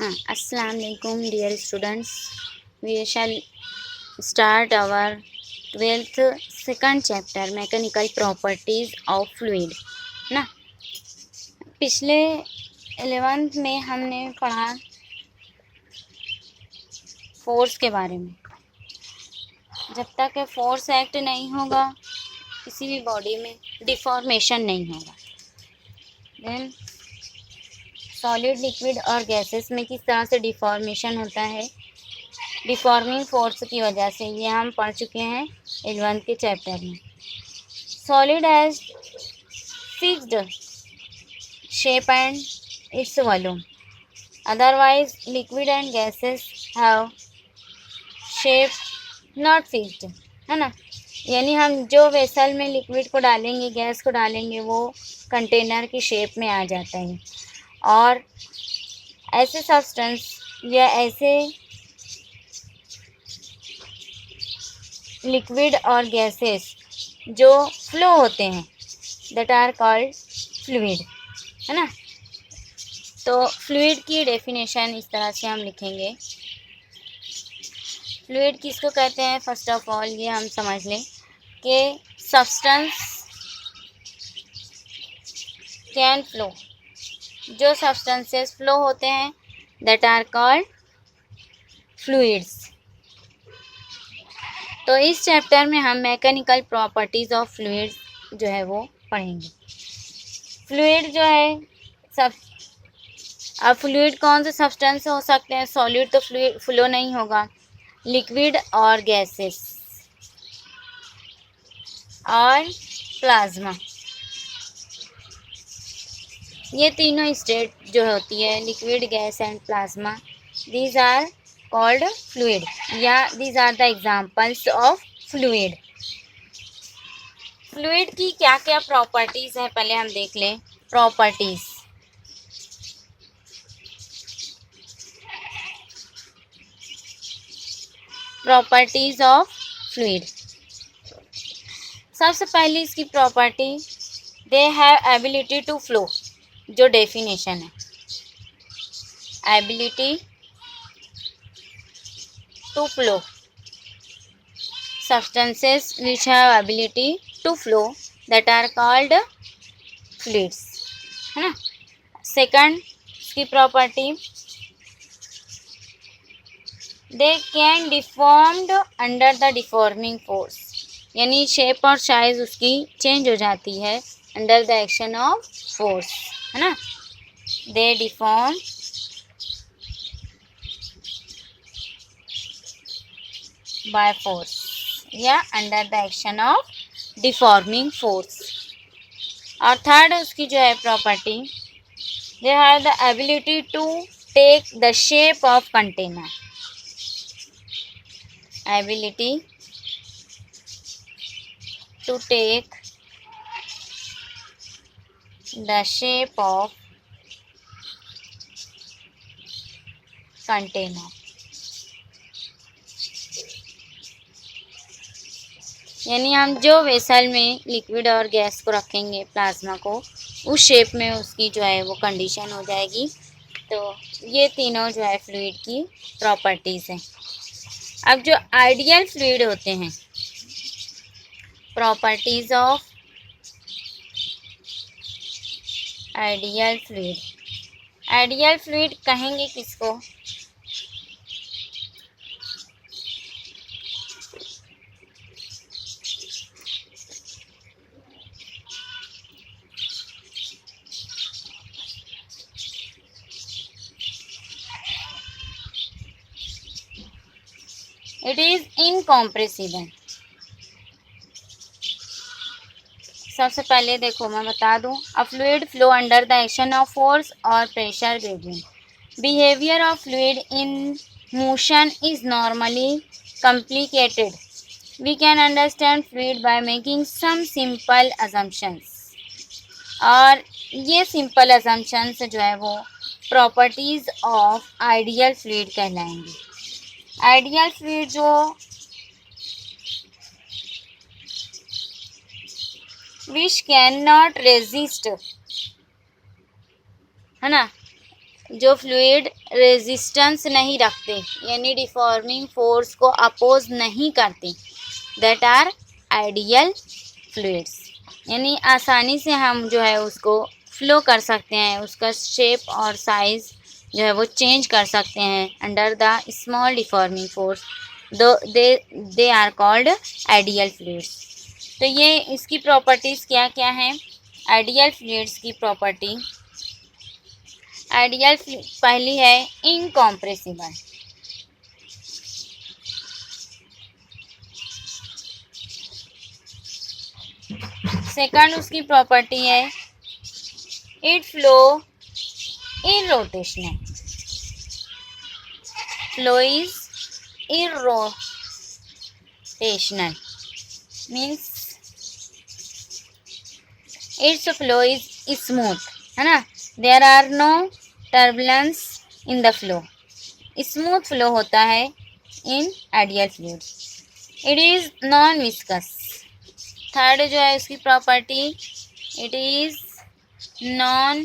Assalamu alaikum dear students. We shall start our 12th second chapter mechanical properties of fluid ना। पिछले 11th में हमने पढ़ा force के बारे में। जब तक फोर्स एक्ट नहीं होगा किसी भी बॉडी में डिफॉर्मेशन नहीं होगा। देन सॉलिड, लिक्विड और गैसेस में किस तरह से डिफॉर्मेशन होता है डिफॉर्मिंग फोर्स की वजह से, ये हम पढ़ चुके हैं 11th के चैप्टर में। Solid has fixed shape and its volume, otherwise liquid and gases have shape not fixed, है ना। यानी हम जो वेसल में लिक्विड को डालेंगे, गैस को डालेंगे, वो कंटेनर की शेप में आ जाता है। और ऐसे सब्सटेंस या ऐसे लिक्विड और गैसेस जो फ्लो होते हैं दैट आर कॉल्ड फ्लूइड, है ना। तो फ्लूइड की डेफिनेशन इस तरह से हम लिखेंगे। फ्लूइड किसको कहते हैं? फर्स्ट ऑफ ऑल ये हम समझ लें कि सब्सटेंस कैन फ्लो, जो सब्सटेंसेस फ्लो होते हैं दैट आर कॉल्ड फ्लूइड्स। तो इस चैप्टर में हम मैकेनिकल प्रॉपर्टीज़ ऑफ फ्लूइड्स जो है वो पढ़ेंगे। फ्लूइड जो है सब, अब फ्लूइड कौन से सब्सटेंस हो सकते हैं? सॉलिड तो फ्लूइड फ्लो नहीं होगा, लिक्विड और गैसेस और प्लाज्मा, ये तीनों स्टेट जो होती है liquid, gas and plasma, these are called fluid या these are the examples of fluid. Fluid की क्या क्या प्रॉपर्टीज़ हैं पहले हम देख लें। Properties of fluid. सबसे पहली इसकी property, they have ability to flow, जो डेफिनेशन है, ability to flow, substances which have ability to flow that are called fluids, है ना। सेकंड इसकी property, they can deformed under the deforming force, यानी shape और साइज उसकी change हो जाती है under the action of force, है ना। दे डिफॉर्म बाय फोर्स या under the action of deforming force. और थर्ड उसकी जो है property, they have the ability to take the shape of container, ability to take the shape of container, यानी हम जो वेसल में लिक्विड और गैस को रखेंगे, प्लाज्मा को, उस शेप में उसकी जो है वो कंडीशन हो जाएगी। तो ये तीनों जो है फ्लूइड की प्रॉपर्टीज़ हैं। अब जो आइडियल फ्लूइड होते हैं, properties of ideal fluid. Ideal fluid कहेंगे किसको? It is incompressible. सबसे पहले देखो मैं बता दूं, a fluid flow under the action of force और pressure gradient. Behaviour of fluid in motion is normally complicated. We can understand fluid by making some simple assumptions. और ये सिंपल असम्पशंस जो है वो प्रॉपर्टीज ऑफ आइडियल फ्लूइड कहलाएंगे। Ideal fluid जो which can not resist, है ना, जो फ्लूइड रेजिस्टेंस नहीं रखते यानी डिफॉर्मिंग फोर्स को अपोज नहीं करते, दैट आर आइडियल फ्लूइड्स। यानी आसानी से हम जो है उसको फ्लो कर सकते हैं, उसका शेप और साइज़ जो है वो चेंज कर सकते हैं under the small deforming force, they are called ideal fluids. तो ये इसकी प्रॉपर्टीज़ क्या क्या हैं? आइडियल फ्लूइड्स की प्रॉपर्टी, आइडियल पहली है इनकॉम्प्रेसिबल, सेकंड उसकी प्रॉपर्टी है it flow irrotational, flow is irrotational means its flow is smooth, है ना, there are no turbulence in the flow, smooth flow होता है in ideal fluid. It is non viscous, third जो है उसकी property it is non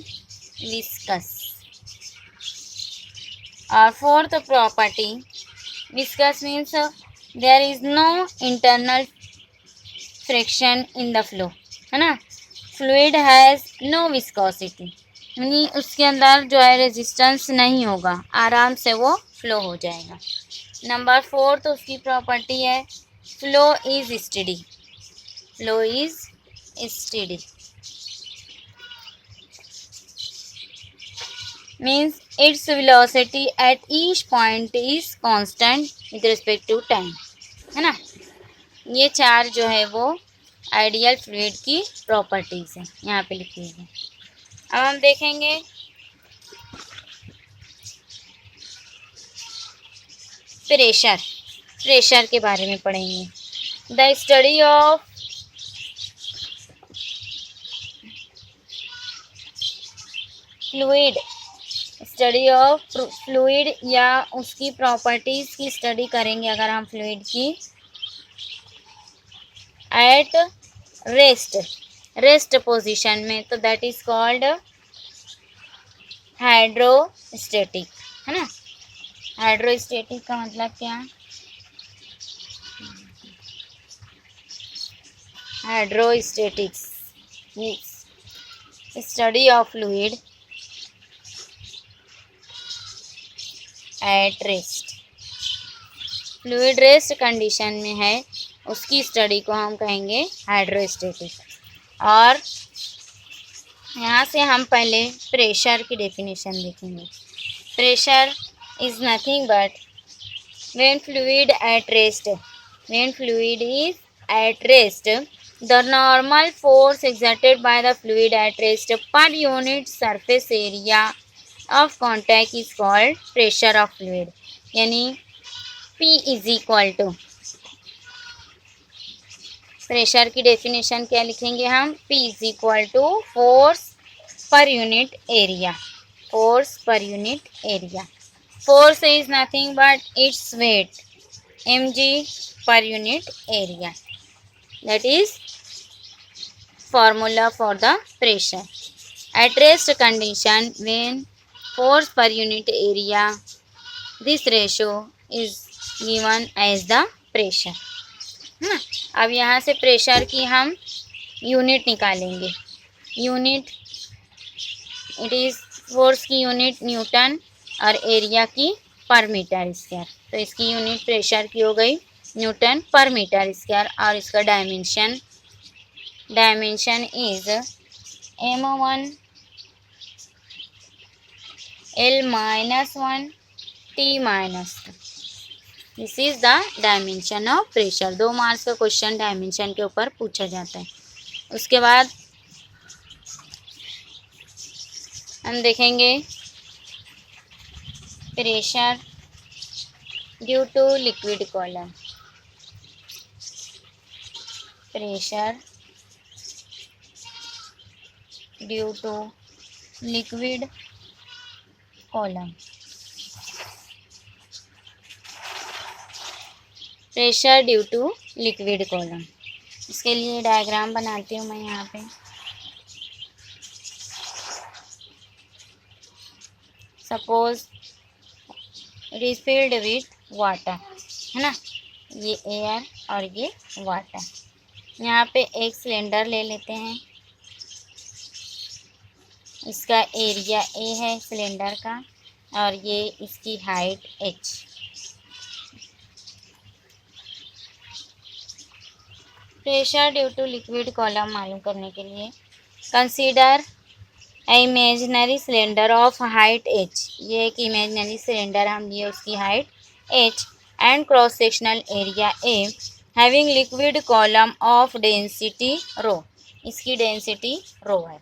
viscous. और fourth property viscous means there is no internal friction in the flow, है ना, fluid has no viscosity, यानी उसके अंदर जो है रेजिस्टेंस नहीं होगा, आराम से वो फ्लो हो जाएगा। नंबर फोर्थ उसकी प्रॉपर्टी है flow is steady, flow is steady means its velocity at each point is constant with respect to time, है ना। ये चार जो है वो आइडियल फ्लूइड की प्रॉपर्टीज़ हैं, यहाँ पे लिखी हुई है। अब हम देखेंगे प्रेशर, प्रेशर के बारे में पढ़ेंगे। The study of fluid, study of fluid या उसकी प्रॉपर्टीज़ की स्टडी करेंगे अगर हम फ्लूइड की एट रेस्ट, रेस्ट पोजीशन में, तो दैट इज कॉल्ड हाइड्रोस्टेटिक, है ना। हाइड्रोस्टेटिक का मतलब क्या? Hydrostatics study of fluid at rest, fluid rest condition में है उसकी स्टडी को हम कहेंगे हाइड्रोस्टेटिक। और यहाँ से हम पहले प्रेशर की डेफिनेशन देखेंगे। Pressure is nothing but when fluid at rest, when fluid is at rest the normal force exerted by the fluid at rest per unit surface area of contact is called pressure of fluid, यानी P is equal to, pressure की definition क्या लिखेंगे हम? P is equal to force per unit area, force per unit area. Force is nothing but its weight mg per unit area, that is formula for the pressure. At rest condition when force per unit area, this ratio is given as the pressure, है ना। अब यहाँ से pressure की हम unit निकालेंगे। Unit it is force की unit Newton और एरिया की पर मीटर स्क्वायर, तो इसकी यूनिट प्रेशर की हो गई न्यूटन पर मीटर स्क्वायर। और इसका dimension is m1 L-1 T-2, this is the dimension of pressure. 2 marks का क्वेश्चन डायमेंशन के ऊपर पूछा जाता है। उसके बाद हम देखेंगे pressure due to liquid column, pressure due to liquid column, pressure due to liquid column. इसके लिए डायग्राम बनाती हूँ मैं यहाँ पे। Suppose it is filled with water, है ना, ये एयर और ये वाटर। यहाँ पे एक सिलेंडर ले लेते हैं, इसका एरिया ए है सिलेंडर का और ये इसकी height h। Pressure due to liquid column मालूम करने के लिए consider imaginary cylinder of height h। ये एक इमेजिनरी सिलेंडर हम लिए, उसकी height h and cross sectional area a having liquid column of density rho. इसकी डेंसिटी रो है।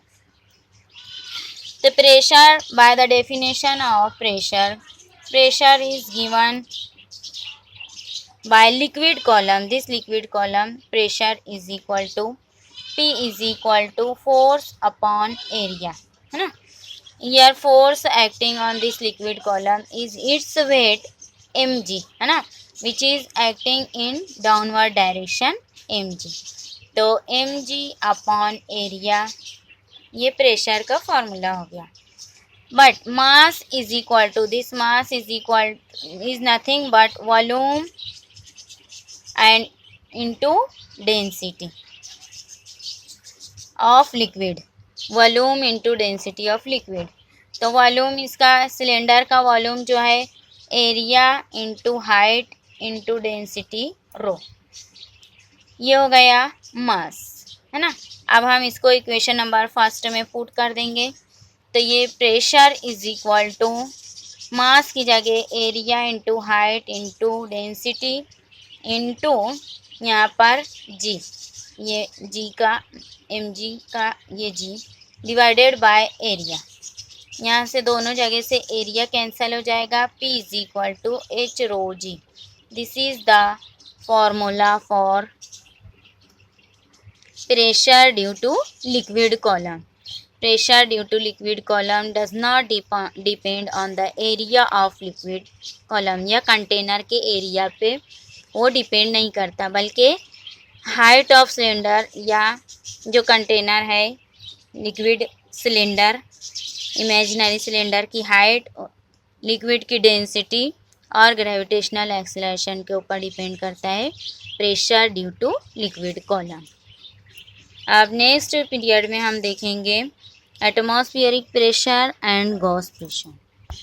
तो pressure, by the definition of pressure, pressure is given by liquid column. This liquid column pressure is equal to P is equal to force upon area, है ना। Here force acting on this liquid column is its weight mg, है ना, which is acting in downward direction mg। तो mg upon area ये pressure का formula हो गया। But mass is equal to, this mass is nothing but volume and into density of liquid, volume into density of liquid. तो volume, इसका cylinder का volume जो है area into height into density rho, ये हो गया मास, है ना। अब हम इसको इक्वेशन नंबर फर्स्ट में पुट कर देंगे। तो ये pressure is equal to mass की जगह area into height into density into यहाँ पर जी, ये जी का mg का ये जी डिवाइडेड बाय एरिया। यहाँ से दोनों जगह से एरिया कैंसिल हो जाएगा। P is equal to h rho g. This is the formula for pressure due to liquid column. Pressure due to liquid column does not depend on the area of liquid column, या container के area पे वो depend नहीं करता, बल्कि height of cylinder या जो container है लिक्विड सिलेंडर, इमेजिनरी सिलेंडर की हाइट, लिक्विड की डेंसिटी और ग्रेविटेशनल एक्सेलरेशन के ऊपर डिपेंड करता है pressure due to liquid column. अब नेक्स्ट पीरियड में हम देखेंगे atmospheric pressure and gauge pressure.